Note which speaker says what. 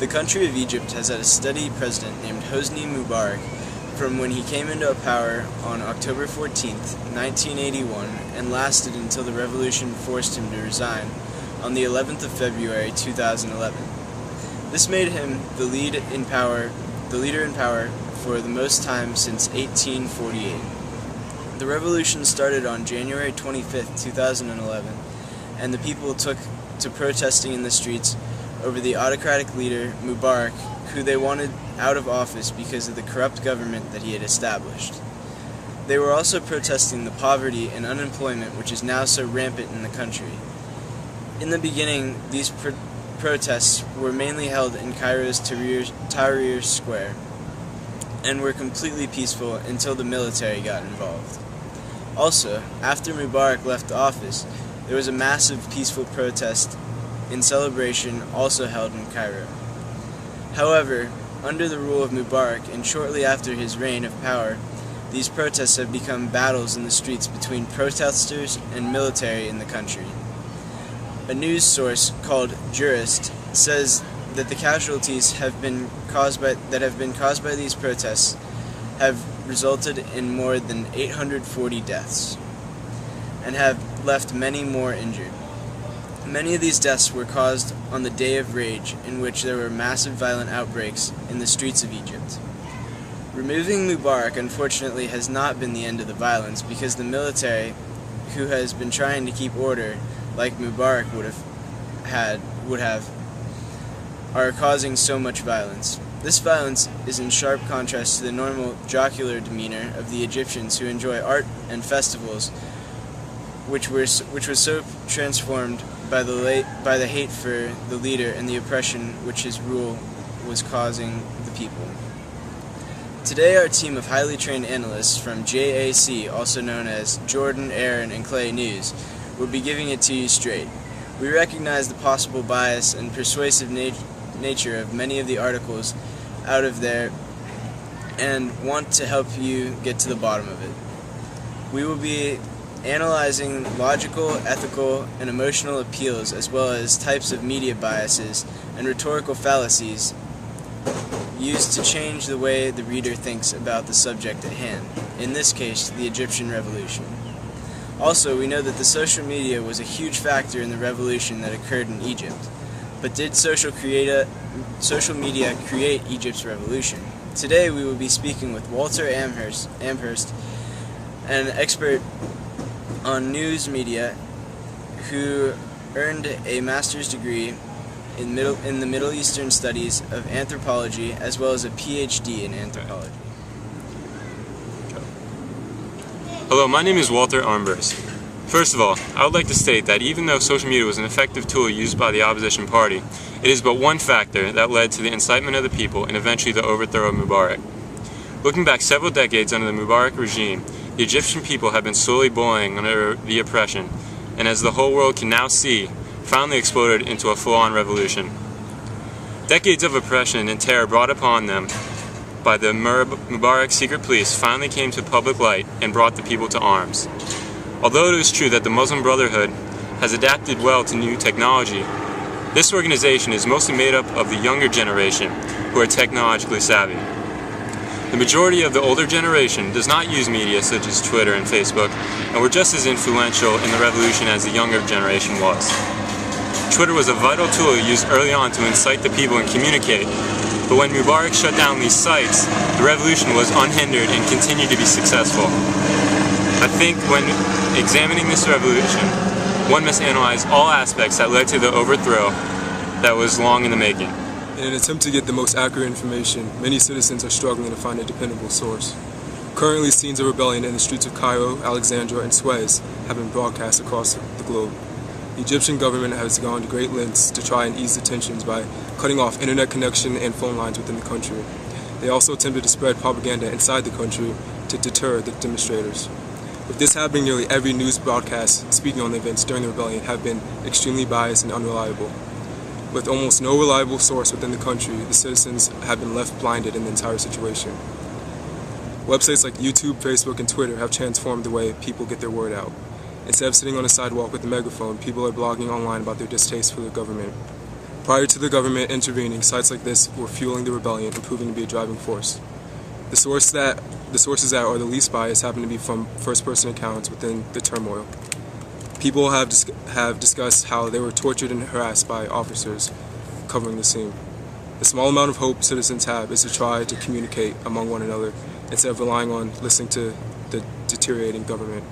Speaker 1: The country of Egypt has had a steady president named Hosni Mubarak from when he came into power on October 14, 1981, and lasted until the revolution forced him to resign on the 11th of February 2011. This made him the leader in power for the most time since 1848. The revolution started on January 25, 2011, and the people took to protesting in the streets over the autocratic leader Mubarak, who they wanted out of office because of the corrupt government that he had established. They were also protesting the poverty and unemployment which is now so rampant in the country. In the beginning, these protests were mainly held in Cairo's Tahrir Square and were completely peaceful until the military got involved. Also, after Mubarak left office, there was a massive peaceful protest in celebration also held in Cairo. However, under the rule of Mubarak and shortly after his reign of power, these protests have become battles in the streets between protesters and military in the country. A news source called Jurist says that the casualties have been caused by these protests have resulted in more than 840 deaths and have left many more injured. Many of these deaths were caused on the Day of Rage, in which there were massive violent outbreaks in the streets of Egypt. Removing Mubarak, unfortunately, has not been the end of the violence, because the military, who has been trying to keep order, like Mubarak would have, are causing so much violence. This violence is in sharp contrast to the normal jocular demeanor of the Egyptians who enjoy art and festivals, which was so transformed by the hate for the leader and the oppression which his rule was causing the people. Today, our team of highly trained analysts from JAC, also known as Jordan, Aaron, and Clay News, will be giving it to you straight. We recognize the possible bias and persuasive nature of many of the articles out of there and want to help you get to the bottom of it. We will be analyzing logical, ethical, and emotional appeals, as well as types of media biases and rhetorical fallacies used to change the way the reader thinks about the subject at hand, in this case, the Egyptian Revolution. Also, we know that the social media was a huge factor in the revolution that occurred in Egypt. But did social media create Egypt's revolution? Today we will be speaking with Walter Amherst, an expert on news media who earned a master's degree in the Middle Eastern Studies of Anthropology, as well as a PhD in Anthropology.
Speaker 2: Hello, my name is Walter Armbrust. First of all, I would like to state that even though social media was an effective tool used by the opposition party, it is but one factor that led to the incitement of the people and eventually the overthrow of Mubarak. Looking back several decades under the Mubarak regime, the Egyptian people have been slowly bullying under the oppression, and as the whole world can now see, finally exploded into a full-on revolution. Decades of oppression and terror brought upon them by the Mubarak secret police finally came to public light and brought the people to arms. Although it is true that the Muslim Brotherhood has adapted well to new technology, this organization is mostly made up of the younger generation who are technologically savvy. The majority of the older generation does not use media such as Twitter and Facebook, and were just as influential in the revolution as the younger generation was. Twitter was a vital tool used early on to incite the people and communicate, but when Mubarak shut down these sites, the revolution was unhindered and continued to be successful. I think when examining this revolution, one must analyze all aspects that led to the overthrow that was long in the making.
Speaker 3: In an attempt to get the most accurate information, many citizens are struggling to find a dependable source. Currently, scenes of rebellion in the streets of Cairo, Alexandria, and Suez have been broadcast across the globe. The Egyptian government has gone to great lengths to try and ease the tensions by cutting off internet connection and phone lines within the country. They also attempted to spread propaganda inside the country to deter the demonstrators. With this happening, nearly every news broadcast speaking on the events during the rebellion have been extremely biased and unreliable. With almost no reliable source within the country, the citizens have been left blinded in the entire situation. Websites like YouTube, Facebook, and Twitter have transformed the way people get their word out. Instead of sitting on a sidewalk with a megaphone, people are blogging online about their distaste for the government. Prior to the government intervening, sites like this were fueling the rebellion and proving to be a driving force. The sources that are the least biased happen to be from first-person accounts within the turmoil. People have discussed how they were tortured and harassed by officers covering the scene. The small amount of hope citizens have is to try to communicate among one another instead of relying on listening to the deteriorating government.